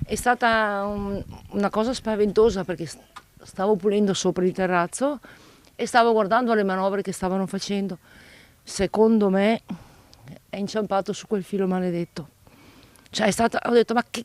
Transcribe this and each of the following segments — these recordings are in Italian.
È stata una cosa spaventosa perché stavo pulendo sopra il terrazzo e stavo guardando le manovre che stavano facendo. Secondo me è inciampato su quel filo maledetto. Cioè ho detto ma che...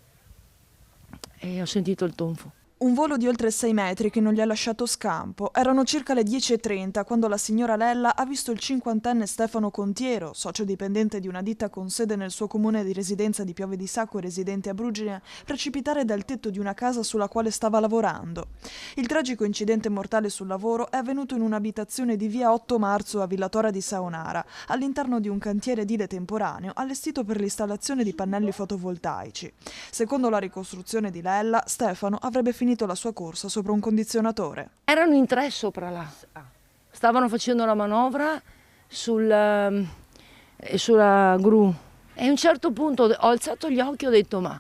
E ho sentito il tonfo. Un volo di oltre 6 metri che non gli ha lasciato scampo. Erano circa le 10:30 quando la signora Lella ha visto il cinquantenne Stefano Contiero, socio dipendente di una ditta con sede nel suo comune di residenza di Piove di Sacco e residente a Brugine, precipitare dal tetto di una casa sulla quale stava lavorando. Il tragico incidente mortale sul lavoro è avvenuto in un'abitazione di via 8 Marzo a Villatora di Saonara, all'interno di un cantiere edile temporaneo allestito per l'installazione di pannelli fotovoltaici. Secondo la ricostruzione di Lella, Stefano avrebbe finito la sua corsa sopra un condizionatore. Erano in tre sopra là. Stavano facendo la manovra sulla gru. E a un certo punto ho alzato gli occhi e ho detto ma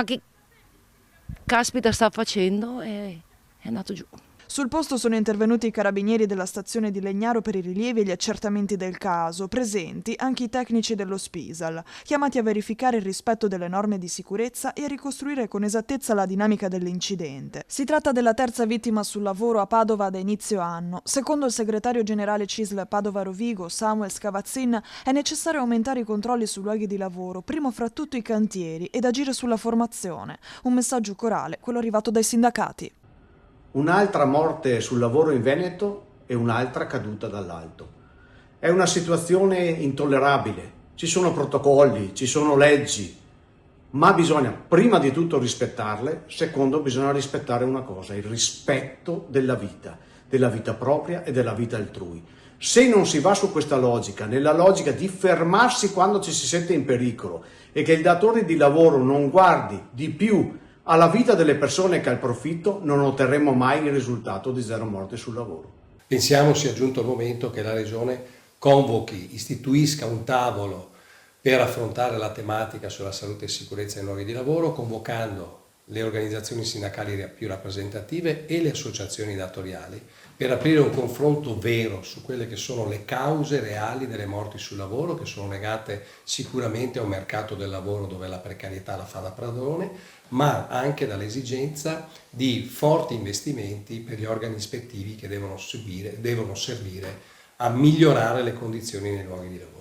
che caspita sta facendo? E è andato giù. Sul posto sono intervenuti i carabinieri della stazione di Legnaro per i rilievi e gli accertamenti del caso, presenti anche i tecnici dello Spisal, chiamati a verificare il rispetto delle norme di sicurezza e a ricostruire con esattezza la dinamica dell'incidente. Si tratta della terza vittima sul lavoro a Padova da inizio anno. Secondo il segretario generale CISL Padova Rovigo, Samuel Scavazzin, è necessario aumentare i controlli sui luoghi di lavoro, primo fra tutto i cantieri, ed agire sulla formazione. Un messaggio corale, quello arrivato dai sindacati. Un'altra morte sul lavoro in Veneto e un'altra caduta dall'alto. È una situazione intollerabile, ci sono protocolli, ci sono leggi, ma bisogna prima di tutto rispettarle, secondo bisogna rispettare una cosa, il rispetto della vita propria e della vita altrui. Se non si va su questa logica, nella logica di fermarsi quando ci si sente in pericolo e che il datore di lavoro non guardi di più alla vita delle persone che al profitto, non otterremo mai il risultato di 0 morti sul lavoro. Pensiamo sia giunto il momento che la Regione convochi, istituisca un tavolo per affrontare la tematica sulla salute e sicurezza nei luoghi di lavoro, convocando le organizzazioni sindacali più rappresentative e le associazioni datoriali per aprire un confronto vero su quelle che sono le cause reali delle morti sul lavoro, che sono legate sicuramente a un mercato del lavoro dove la precarietà la fa da padrone, ma anche dall'esigenza di forti investimenti per gli organi ispettivi che devono servire a migliorare le condizioni nei luoghi di lavoro.